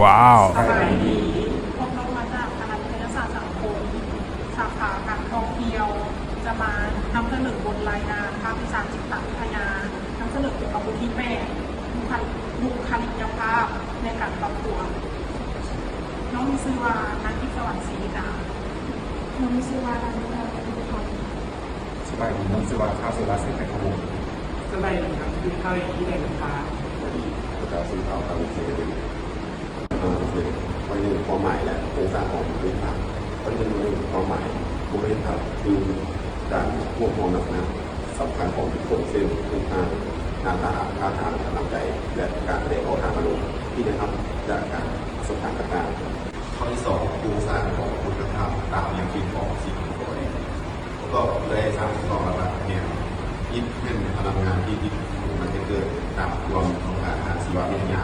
ว้าว สบายดีพวกเรามาจากคณะวิทยาศาสตร์สังคมสาขาการท่องเที่ยวจะมานำเสนอบทรายงานภาควิชาจิตวิทยานำเสนอเกี่ยวกับบทที่8บุคลิกภาพในการปรับตัวน้องมีชื่อว่านันทิสวรรค์ศรีดาน้องมีชื่อว่านันทิสวรรค์ศรีดา สบายดีน้องชื่อว่าข้าวสุราเสกขบุญ สบายดีครับคือข้าวอย่างที่ไหนนะคะ พระเจ้าสื่อข่าวทางเสรีวันนี้ความหมายและโครงสร้างของบริษัทวันนี้ความหมายบริษัทคือการควบคุมหนักหนาสำคัญของบุคคลเช่นคุณค่าหน้าตาท่าทางกำลังใจและการแสดงออกทางอารมณ์ที่ได้รับจากการประสบการณ์ต่างๆข้อที่2โครงสร้างของคุณธรรมตามแนวคิดของสิ่งตัวเองก็เลยสามต่อระดับแนวยึดเป็นพลังงานที่มันจะเกิดตามรวมของการชีววิทยา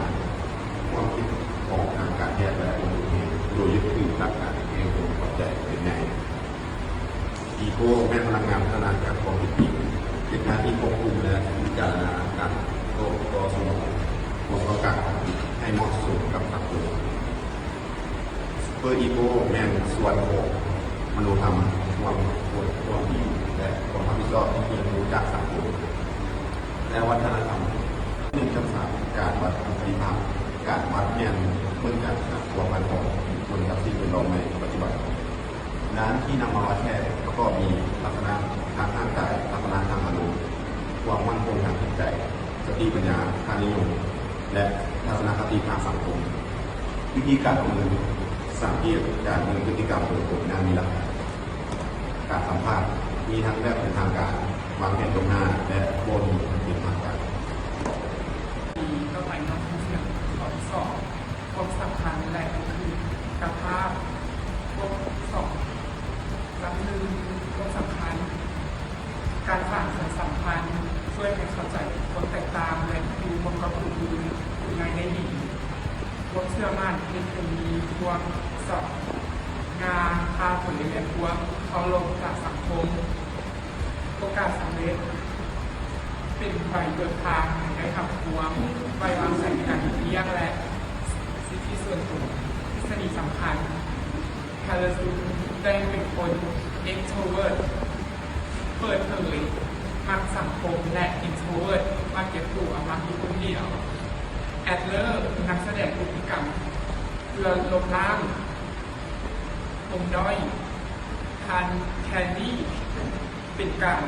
ความคิดของทางการแพทย์และองค์เองโดยยึดถือหลักการเองเป็นปัจจัยเป็นใหญ่อีโก้แม่พลังงานพัฒนาการความคิดจริงเป็นหน้าที่ควบคุมและพิจารณาการต่อสู้ของประกาศให้เหมาะสมกับสังคมซูเปอร์อีโก้แม่ส่วนของมโนธรรมความดีและความรับผิดชอบที่เรียนรู้จากสังคมและวัฒนธรรม1.3การวัดคุณภาพการวัดเมื่อจากความมันของคนกับสิ่งแวดล้อมในปัจจุบันด้านที่นำมาวัดแค่ก็มีลักษณะทางร่างกายลักษณะทางมโนความมั่นคงทางจิตใจสติปัญญาทางนิยมและทัศนคติทางสังคมวิธีการดำเนินสังเกตการดำเนินพฤติกรรมโดยผลงานมีหลักการสัมภาษณ์มีทั้งแบบเป็นทางการวางแผนตรงหน้าและบนเป็นทางการก็ไปนอกเสียงข้อที่2ความสำคัญแหละก็คือกภาพข้อ2รับมือความสำคัญการสร้างสรรค์สัมพันธ์ช่วยให้เข้าใจคนแตกต่างและดูคนกับผู้อื่นง่ายได้ดีความเชื่อมั่นเป็นคนมีความสอบงานพาผลเรียนความเขาลงจากสังคมโอกาสสำเร็จเป็นใบเบิกทางในทำความใบวางสายการเลี้ยงและสิทธิส่วนตัวทฤษฎีสำคัญคาร์ลซูได้เป็นคน extrovert เปิดเผยมักสังคมและ introvert มักเก็บตัวมักอยู่คนเดียวแอดเลอร์นักแสดงพฤติกรรมเพื่อลบล้างปมด้อยแคนดี้เป็นการ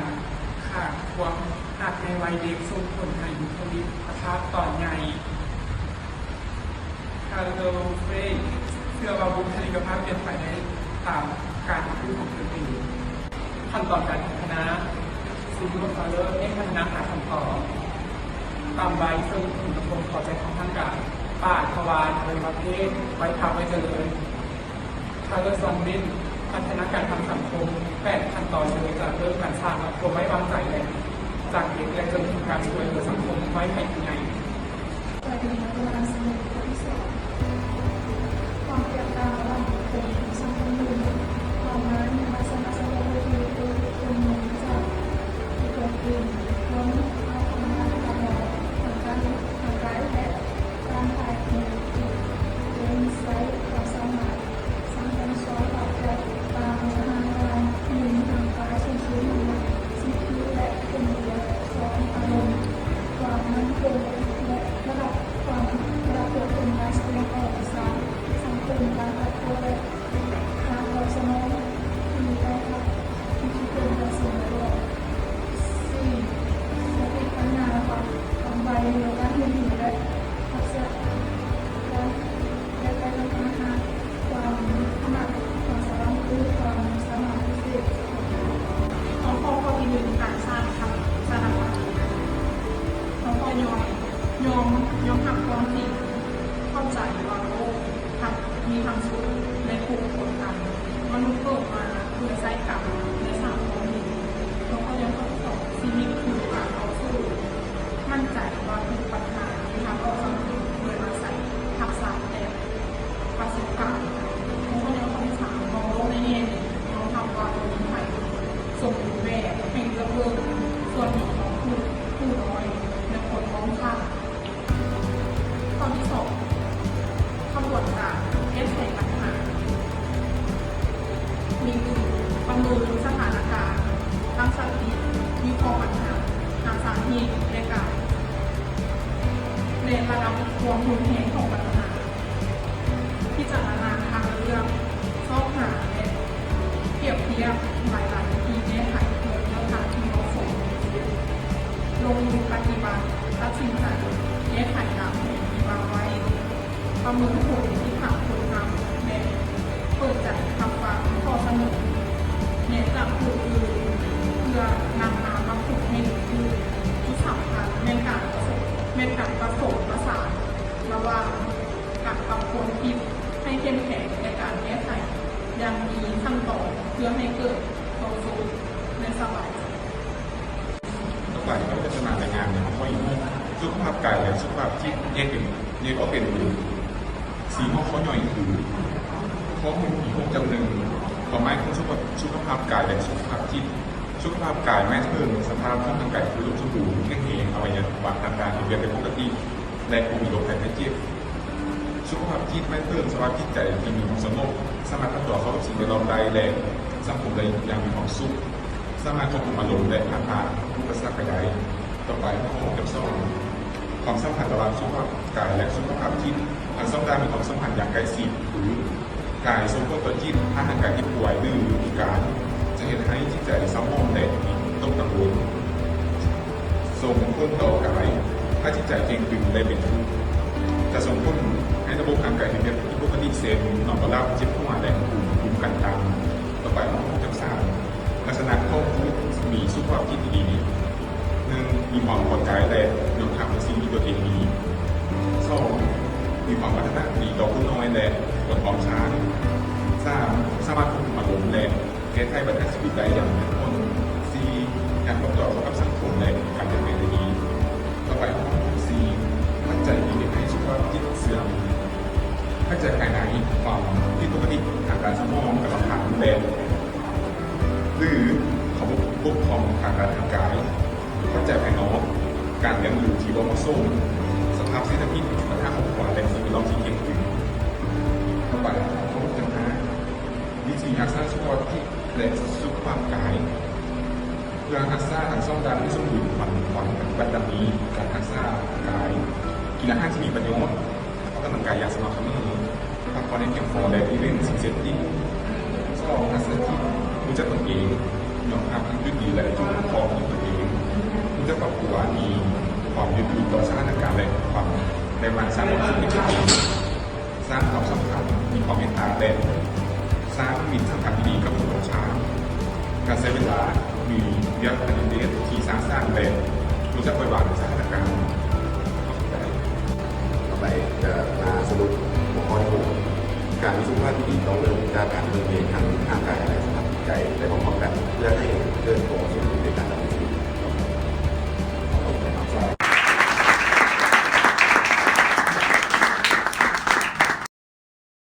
ขาดความอาจในวัยเด็กส่งผลให้บุคลิกภาพตอนใหญ่คาร์โดเฟรเชื่อว่าบุคลิกภาพเปลี่ยนไปได้ตามการพูดของตัวเองขั้นตอนการพัฒนาสิ่งที่เราเริ่มให้พัฒนาหาคำตอบตามใบซึ่งคุณสมบัติขอใจของทางการป่าทวารเป็นประเภทไว้ทำไว้เจริญคาร์ลซอนบินพัฒนาการทางสังคม8ขั้นตอนโดยจากเริ่มการสร้างความไว้วางใจและจากเด็กและจนถึงการช่วยเหลือสังคมไว้ให้ถึงไหนความแตกต่างระหว่างบุคคลสังคมหนึ่งความนั้นมาสนับสนุนโดยคนหนึ่งจากอีกคนอื่นล้วนเอาทำงานตลอดทางกายและการถ่ายทีโดยใช้ความสามารถสร้างการสอนแบบตามทางการหนึ่งทางกายเช่นชีวิตสิทธิและเป็นเดียวสองอารมณ์ความมั่นคงและระดับความระเบิดเป็นการแสดงออกสังคมการตัดตัวและการตอบสนองที่ได้รับที่เป็นการเสนอ4สติปัญญาความใบเดียวกันที่มีและทักษะและการทำงานความถนัดความสามารถหรือความสามารถพิเศษข้อที่1การสร้างครับสร้างข้อยอมหักความจริงเข้าใจว่าโลกมีทั้งสุขและทุกข์คนกันมนุษย์เกิดมาเพื่อใช้กรรมในสามข้อนี้แล้วก็ยังต้องตอบชีวิตคือการต่อสู้มั่นใจว่าทุกปัญหาที่ทำต่อสู้โดยอาศัยทักษะและประสบการณ์แล้วก็ยังต้องถามมองโลกในแง่ดีมองทำว่าตัวนี้ใครสมบูรณ์แบบ มีประเมินสถานการณ์ตั้งสติวิเคราะห์ปัญหาหาสาเหตุในการในระดับความรุนแรงของปัญหาพิจารณาทางเลือกซอกหาและเปรียบเทียบหลายๆวิธีแก้ไขเพื่อแนวทางที่เหมาะสมลงมือปฏิบัติตัดสินใจแก้ไขตามแผนที่วางไว้ประเมินผลที่ผ่านผลทำและเปิดใจรับฟังข้อเสนอแนะนำผู้อื่นเพื่อนำมาประกอบให้ดีขึ้นที่สำคัญในการประสบประสานระหว่างการปรับปรุงผิดให้เข้มแข็งในการแก้ไขอย่างมีขั้นตอนเพื่อให้เกิดความสุขในสบายใจ ต้องการที่เราจะมาในงานเนี่ยเพราะอย่างนี้สุขภาพกายและสุขภาพจิตเนี่ยก็เป็นสีห้องเขาหน่อยคือข้อมูลอีกจำหนึ่งต่อมาคือสุขภาพกายและสุขภาพจิตสุขภาพกายไม่เทิงสภาพร่างกายคือรูปสมบูรณ์แข็งแรงอวัยวะทางการที่เป็นปกติและคงมีโรคภัยไข้เจ็บสุขภาพจิตไม่เทิงสภาพจิตใจที่มีความสงบสามารถทำตัวเข้ากับสิ่งแวดล้อมได้และสังคมได้อย่างมีความสุขสามารถควบคุมอารมณ์และผ่านอุปสรรคไปได้ต่อไปข้อ6 ความสัมพันธ์ระหว่างสุขภาพกายและสุขภาพจิตทั้งสองด้านมีความสัมพันธ์อย่างใกล้ชิดหรือกายส่งผลต่อจิตถ้าร่างกายที่ป่วยหรือพิการจะเห็นให้จิตใจเศร้าหมองและต้องกังวลส่งผลต่อกายถ้าจิตใจเก่งขึ้นได้เป็นทุกข์จะส่งผลให้ระบบร่างกายที่เป็นปกติเซลล์นอนหลับเจ็บหัวและภูมิคุ้มกันต่ำต่อไปข้อ3ลักษณะของผู้มีสุขภาพจิตดี 1. มีความพอใจและยอมทำในสิ่งที่ตัวเองมี 2. มีความพัฒนาดีต่อผู้น้อยและลดความช้า 3. สามารถควบคุมอารมณ์และแก้ไขปัญหาชีวิตได้อย่างเป็นผล 4. การปรับตัวเข้ากับสังคมและการเป็นไปได้ดีต่อไปข้อ 4. ปัจจัยที่ทำให้สุขภาพจิตเสื่อมปัจจัยภายในความผิดปกติทางการสมองกับทางรุนแรงหรือเขาบกพร่องทางการทางกายปัจจัยภายนอกการเลี้ยงดูที่บ่เหมาะสมสภาพเศรษฐกิจปัญหาของความและสิ่งแวดล้อมที่เกี่ยงถึงต่อไปข้อ5วิธีรักษาสุขภาพจิตและสุขภาพกายเพื่อรักษาทั้งสองด้านที่สมบูรณ์ความปฏิบัติดังนี้การรักษากายกินอาหารที่มีประโยชน์ออกกำลังกายอย่างสม่ำเสมอพักผ่อนให้เพียงพอและที่เล่นสิ่งเสพติด2รักษาที่รู้จักตนเองยอมรับทั้งจุดดีและจุดอ่อนของตัวเองรู้จักปรับตัวมีความยืดหยุ่นต่อสถานการณ์และความในวันสร้างความสุขในตัวเองสร้างความสัมพันธ์มีความเมตตาและสร้างมิตรสัมพันธ์ที่ดีกับคนรอบข้างการใช้เวลามีเยอะประเด็นที่สร้างและรู้จักปล่อยวางในสถานการณ์ต่อไปจะมาสรุปหัวข้อที่6การมีสุขภาพที่ดีต้องเริ่มจากการดูแลทางร่างกายและสภาพจิตใจไปพร้อมๆกันเพื่อให้เกิดผล